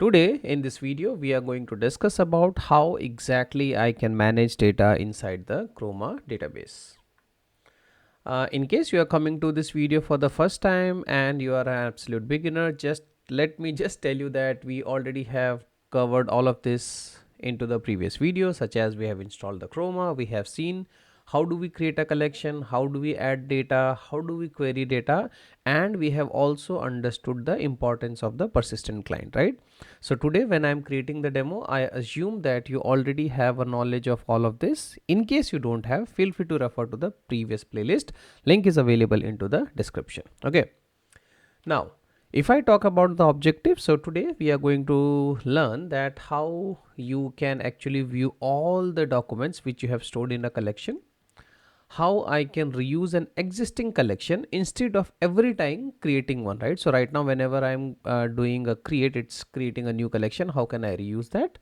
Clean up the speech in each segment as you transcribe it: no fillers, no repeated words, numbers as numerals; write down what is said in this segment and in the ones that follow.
Today in this video we are going to discuss about how exactly I can manage data inside the Chroma database. In case you are coming to this video for the first time and you are an absolute beginner, just let me just tell you that we already have covered all of this into the previous video, such as we have installed the Chroma, we have seen how do we create a collection, how do we add data, how do we query data, and we have also understood the importance of the persistent client, right? So today when I'm creating the demo, I assume that you already have a knowledge of all of this. In case you don't have, feel free to refer to the previous playlist. Link is available into the description. Okay. Now, if I talk about the objective, so today we are going to learn that how you can actually view all the documents which you have stored in a collection, how I can reuse an existing collection instead of every time creating one, right? So right now whenever I'm doing a create, it's creating a new collection. How can I reuse that?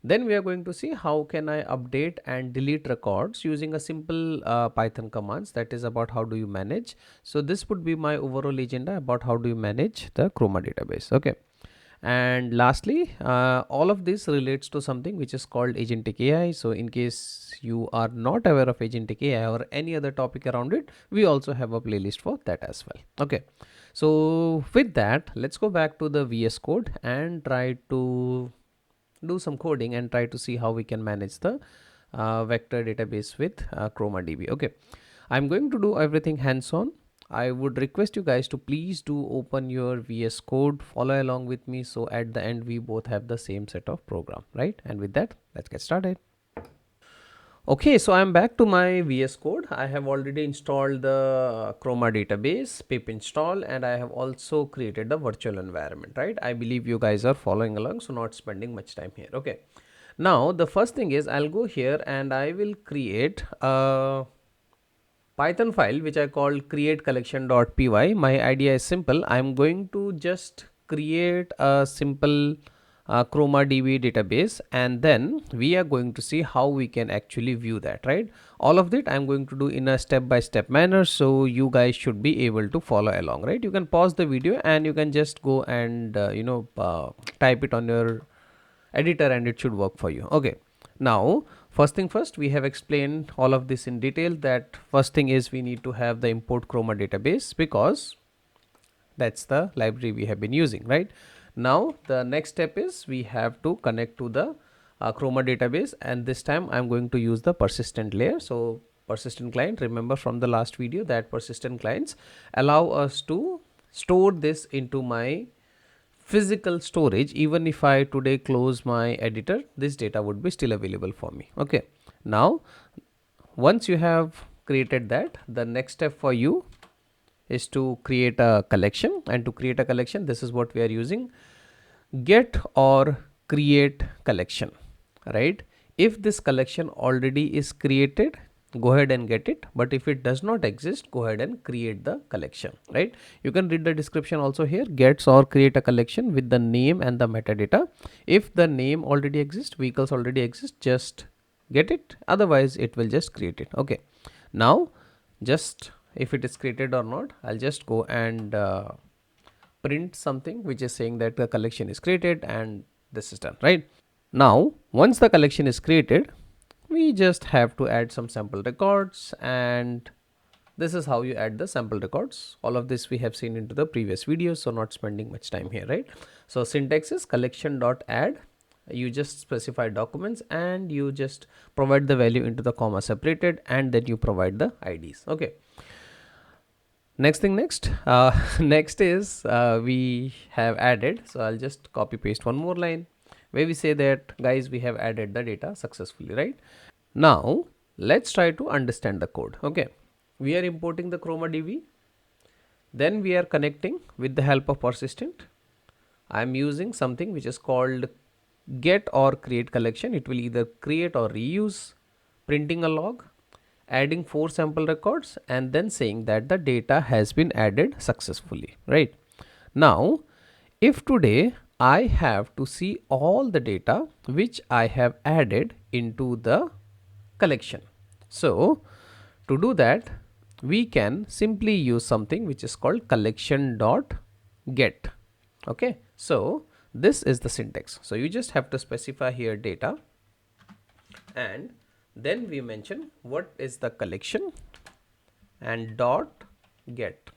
Then we are going to see how can I update and delete records using a simple Python commands. That is about how do you manage. So this would be my overall agenda about how do you manage the Chroma database. Okay. And lastly, all of this relates to something which is called Agentic AI. So in case you are not aware of Agentic AI or any other topic around it, we also have a playlist for that as well. Okay. So with that, let's go back to the VS Code and try to do some coding and try to see how we can manage the vector database with ChromaDB. Okay. I'm going to do everything hands-on. I would request you guys to please do open your VS Code, follow along with me, so at the end we both have the same set of program, right? And with that, let's get started. Okay, so I'm back to my VS Code. I have already installed the Chroma database, pip install, and I have also created the virtual environment, right? I believe you guys are following along, so not spending much time here. Okay. Now, the first thing is I'll go here and I will create a Python file which I called create collection.py. My idea is simple. I'm going to just create a simple ChromaDB database, and then we are going to see how we can actually view that, right? All of that I'm going to do in a step-by-step manner, so you guys should be able to follow along, right? You can pause the video and you can just go and type it on your editor and it should work for you. Okay. Now, first thing first, we have explained all of this in detail. That first thing is we need to have the import Chroma database because that's the library we have been using, right? Now, the next step is we have to connect to the Chroma database, and this time I'm going to use the persistent layer. So persistent client, remember from the last video that persistent clients allow us to store this into my physical storage. Even if I today close my editor, this data would be still available for me. Okay. Now, once you have created that, the next step for you is to create a collection, and to create a collection, this is what we are using: get or create collection, right? If this collection already is created, go ahead and get it, but if it does not exist, go ahead and create the collection, right? You can read the description also here: gets or create a collection with the name and the metadata. If the name already exists, vehicles already exist, just get it, otherwise it will just create it. Okay. Now, just if it is created or not, I'll just go and print something which is saying that the collection is created, and this is done, right? Now, once the collection is created, we just have to add some sample records, and this is how you add the sample records. All of this we have seen into the previous video, so not spending much time here, right? So syntax is collection.add. You just specify documents and you just provide the value into the comma separated, and then you provide the IDs. Okay. Next thing next, next is we have added. So I'll just copy paste one more line where we say that guys, we have added the data successfully, right? Now let's try to understand the code. Okay, we are importing the ChromaDB, then we are connecting with the help of persistent. I'm using something which is called get or create collection. It will either create or reuse, printing a log, adding 4 sample records, and then saying that the data has been added successfully, right? Now, if today I have to see all the data which I have added into the collection, so to do that, we can simply use something which is called collection.get. Okay, so this is the syntax. So you just have to specify here data, and then we mention what is the collection and dot get.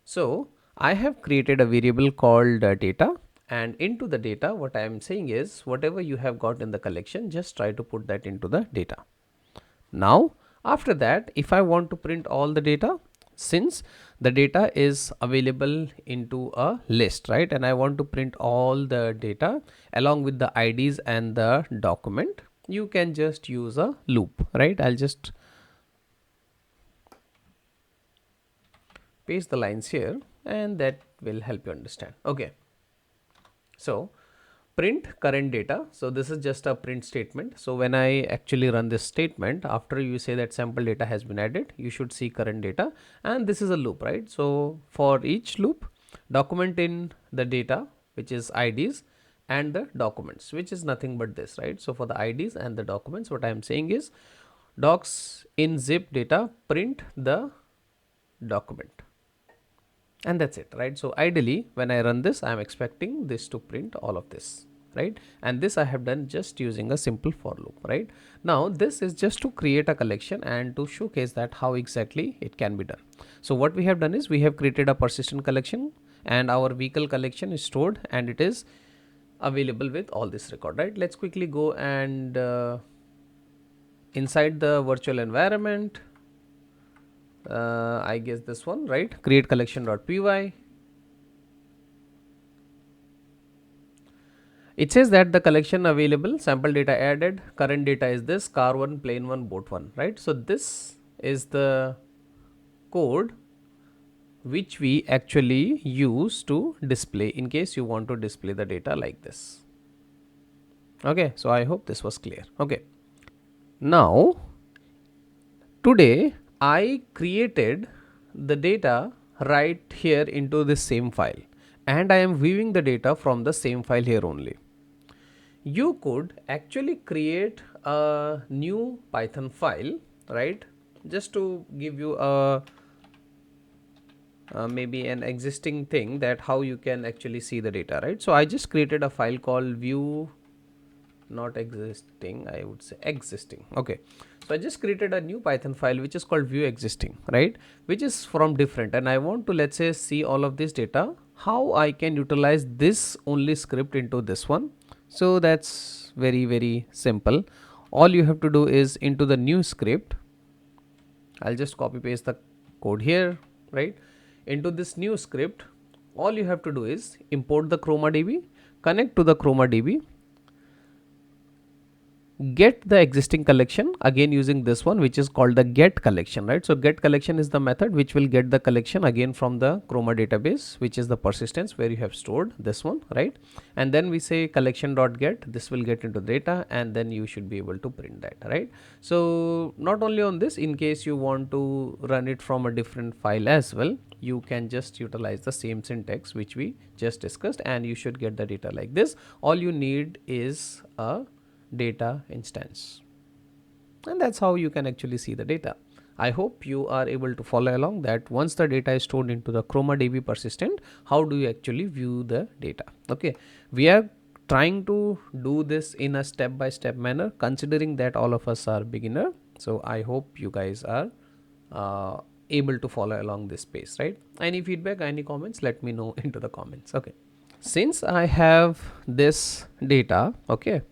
So I have created a variable called data, and into the data what I am saying is whatever you have got in the collection, just try to put that into the data. Now after that, if I want to print all the data, since the data is available into a list, right, and I want to print all the data along with the IDs and the document, you can just use a loop, right? I'll just paste the lines here and that will help you understand. Okay, so print current data. So this is just a print statement. So when I actually run this statement, after you say that sample data has been added, you should see current data, and this is a loop, right? So for each loop, document in the data, which is IDs, and the documents, which is nothing but this, right? So for the IDs and the documents, what I am saying is docs in zip data, print the document, and that's it, right? So ideally when I run this, I am expecting this to print all of this, right? And this I have done just using a simple for loop, right? Now this is just to create a collection and to showcase that how exactly it can be done. So what we have done is we have created a persistent collection, and our vehicle collection is stored and it is available with all this record, right? Let's quickly go and inside the virtual environment, I guess this one, right? Create collection.py. It says that the collection available, sample data added, current data is this, car 1, plane 1, boat 1, right? So this is the code which we actually use to display in case you want to display the data like this. Okay, so I hope this was clear. Okay, now today I created the data right here into this same file, and I am viewing the data from the same file here only. You could actually create a new Python file, right? Just to give you a maybe an existing thing that how you can actually see the data, right? So I just created a file called view, not existing, I would say existing. Okay, so I just created a new Python file which is called view existing, right, which is from different, and I want to, let's say, see all of this data, how I can utilize this only script into this one. So that's very simple. All you have to do is into the new script, I'll just copy paste the code here, right? Into this new script, all you have to do is import the ChromaDB, connect to the ChromaDB, get the existing collection again using this one which is called the get collection, right? So get collection is the method which will get the collection again from the Chroma database, which is the persistence where you have stored this one, right? And then we say collection.get, this will get into data, and then you should be able to print that, right? So not only on this, in case you want to run it from a different file as well, you can just utilize the same syntax which we just discussed, and you should get the data like this. All you need is a data instance, and that's how you can actually see the data. I hope you are able to follow along that once the data is stored into the ChromaDB persistent, how do you actually view the data. Okay, we are trying to do this in a step-by-step manner, considering that all of us are beginner. So I hope you guys are able to follow along this pace, right? Any feedback, any comments, let me know into the comments. Okay, since I have this data, okay,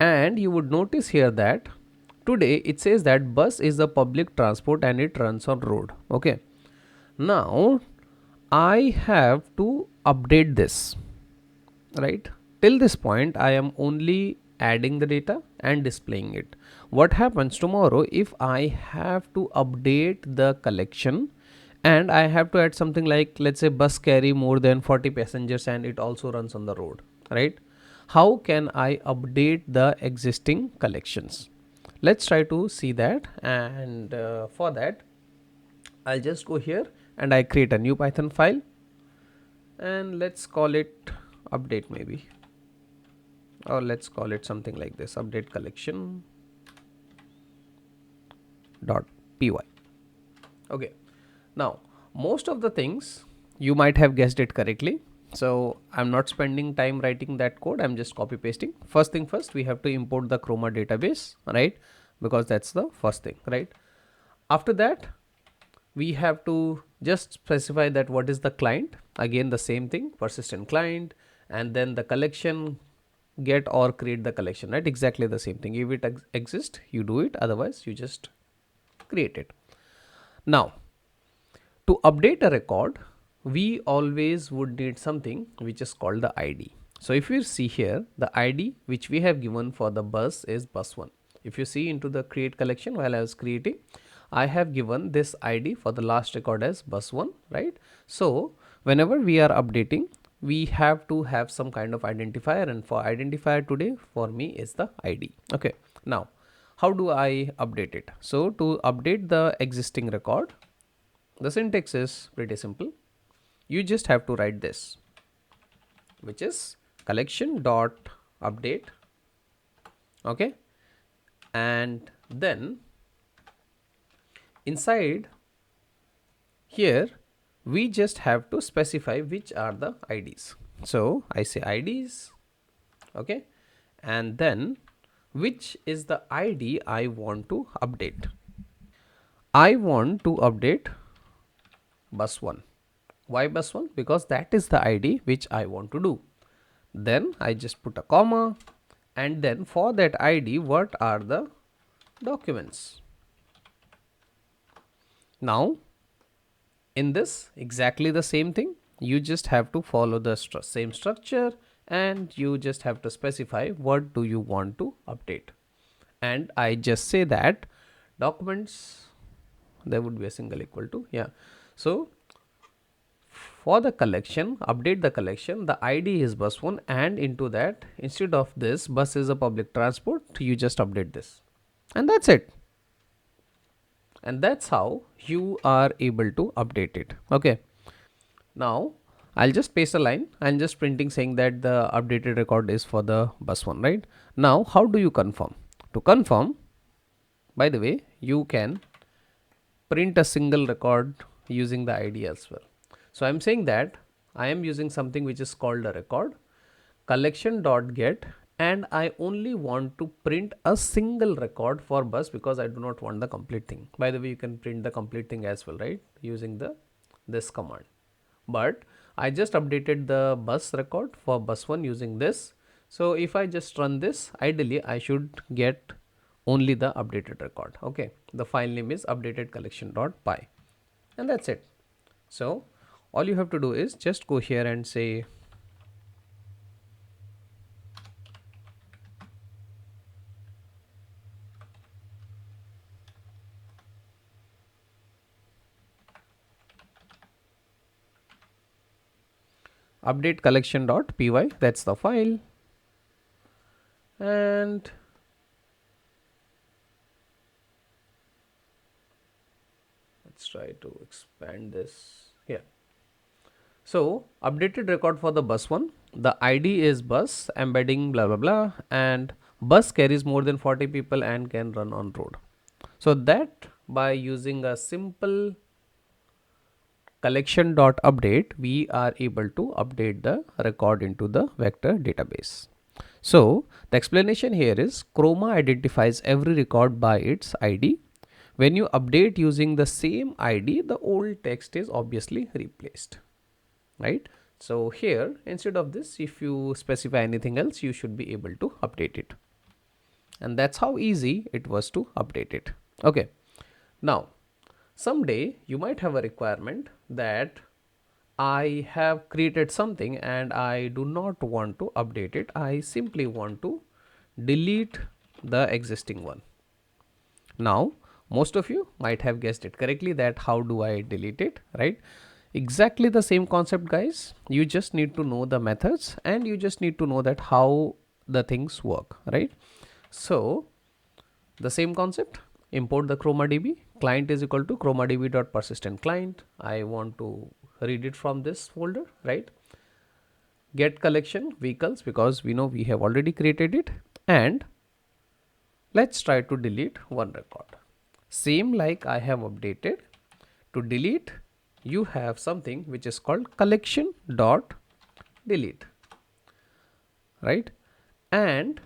and you would notice here that today it says that bus is a public transport and it runs on road. Okay, now I have to update this, right? Till this point I am only adding the data and displaying it. What happens tomorrow if I have to update the collection and I have to add something like, let's say, bus carry more than 40 passengers and it also runs on the road, right? How can I update the existing collections? Let's try to see that, and for that I'll just go here and I create a new Python file, and let's call it update maybe, or let's call it something like this, update collection dot py. Okay, now most of the things you might have guessed it correctly. So I'm not spending time writing that code, I'm just copy pasting. First thing first, we have to import the Chroma database, right? Because that's the first thing, right? After that, we have to just specify that what is the client. Again, the same thing, persistent client, and then the collection, get or create the collection, right? Exactly the same thing. If it exists, you do it, otherwise you just create it. Now, to update a record, we always would need something which is called the ID. So if you see here, the ID which we have given for the bus is bus1. If you see into the create collection, while I was creating, I have given this ID for the last record as bus1, right? So whenever we are updating, we have to have some kind of identifier, and for identifier today for me is the ID. Okay, now how do I update it? So to update the existing record, the syntax is pretty simple. You just have to write this, which is collection dot update. Okay, and then inside here we just have to specify which are the IDs. So I say IDs, okay, and then which is the ID I want to update. I want to update bus1. Why bus1? Because that is the ID which I want to do. Then I just put a comma, and then for that ID, what are the documents? Now in this, exactly the same thing, you just have to follow the same structure, and you just have to specify what do you want to update. And I just say that documents, there would be a single equal to, yeah. So for the collection, update the collection, the ID is bus1, and into that, instead of this bus is a public transport, you just update this, and that's it. And that's how you are able to update it. Okay, now I'll just paste a line and just printing saying that the updated record is for the bus1, right? Now how do you confirm? To confirm, by the way, you can print a single record using the ID as well. So I'm saying that I am using something which is called a record collection.get, and I only want to print a single record for bus because I do not want the complete thing. By the way, you can print the complete thing as well, right, using the this command. But I just updated the bus record for bus1 using this. So if I just run this, ideally I should get only the updated record. Okay, the file name is updated collection.py, and that's it. So all you have to do is just go here and say update collection.py, that's the file, and let's try to expand this here. So updated record for the bus1, the ID is bus embedding blah blah blah, and bus carries more than 40 people and can run on road. So that by using a simple collection.update, we are able to update the record into the vector database. So the explanation here is Chroma identifies every record by its ID. When you update using the same ID, the old text is obviously replaced, right? So here, instead of this, if you specify anything else, you should be able to update it. And that's how easy it was to update it. Okay, now someday you might have a requirement that I have created something and I do not want to update it. I simply want to delete the existing one. Now most of you might have guessed it correctly that how do I delete it, right? Exactly the same concept, guys. You just need to know the methods and you just need to know that how the things work, right? So the same concept, import the ChromaDB, client is equal to chromadb.persistent client. I want to read it from this folder, right? Get collection vehicles, because we know we have already created it, and let's try to delete one record. Same like I have updated. To delete, you have something which is called collection dot delete, right? And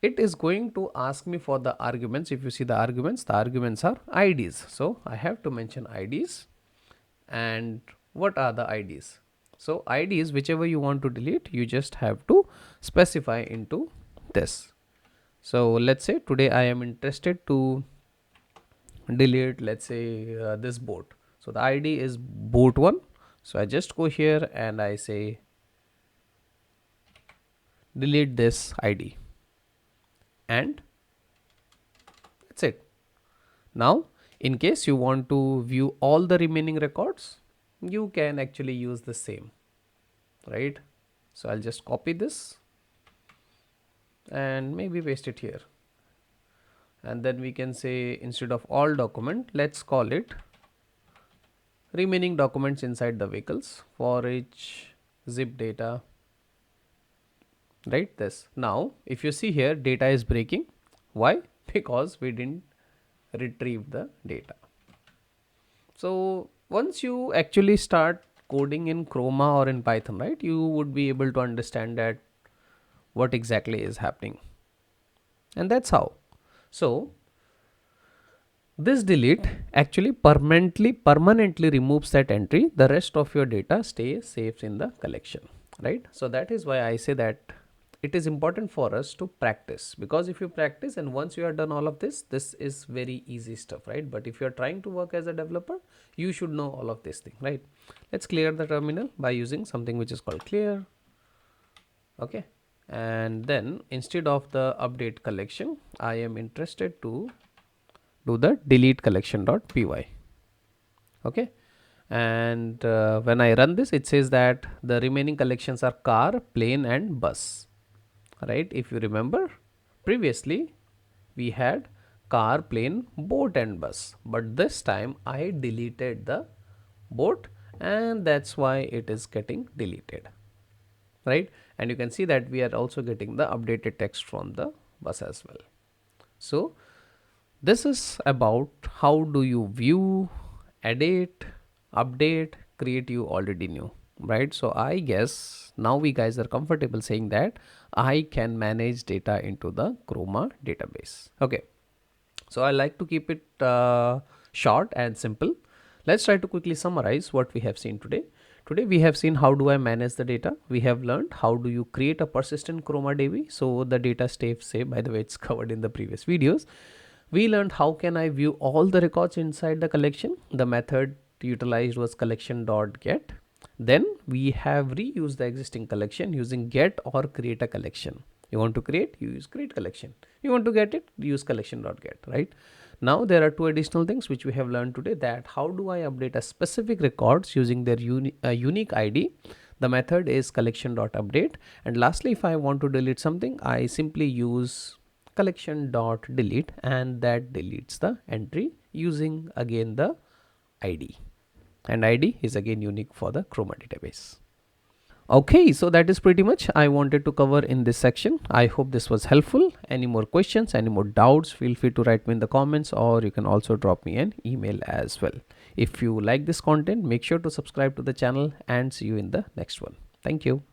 it is going to ask me for the arguments. If you see the arguments are IDs. So I have to mention IDs. And what are the IDs? So IDs, whichever you want to delete, you just have to specify into this. So let's say today I am interested to delete, let's say this boat. So the ID is boat1. So I just go here and I say delete this ID, and that's it. Now in case you want to view all the remaining records, you can actually use the same, right? So I'll just copy this and maybe paste it here, and then we can say instead of all document, let's call it remaining documents inside the vehicles for each zip data, right? This. Now if you see here, data is breaking. Why? Because we didn't retrieve the data. So once you actually start coding in Chroma or in Python, right, you would be able to understand that what exactly is happening, and that's how. So this delete actually permanently removes that entry. The rest of your data stays safe in the collection, right? So that is why I say that it is important for us to practice, because if you practice and once you are done all of this, this is very easy stuff, right? But if you are trying to work as a developer, you should know all of this thing, right? Let's clear the terminal by using something which is called clear. Okay, and then instead of the update collection, I am interested to do the delete collection.py. Okay, and when I run this, it says that the remaining collections are car, plane and bus, right? If you remember, previously we had car, plane, boat and bus, but this time I deleted the boat, and that's why it is getting deleted, right? And you can see that we are also getting the updated text from the bus as well. So this is about how do you view, edit, update, create, you already knew, right? So I guess now we guys are comfortable saying that I can manage data into the Chroma database. Okay, so I like to keep it short and simple. Let's try to quickly summarize what we have seen today. Today we have seen how do I manage the data. We have learned how do you create a persistent ChromaDB so the data stays safe. By the way, it's covered in the previous videos. We learned how can I view all the records inside the collection. The method utilized was collection.get. Then we have reused the existing collection using get or create a collection. You want to create, you use create collection. You want to get it, use collection.get, right? Now there are two additional things which we have learned today, that how do I update a specific records using their unique ID. The method is collection.update. And lastly, if I want to delete something, I simply use collection.delete, and that deletes the entry using again the ID, and ID is again unique for the Chroma database. Okay, so that is pretty much I wanted to cover in this section. I hope this was helpful. Any more questions, any more doubts, feel free to write me in the comments, or you can also drop me an email as well. If you like this content, make sure to subscribe to the channel, and see you in the next one. Thank you.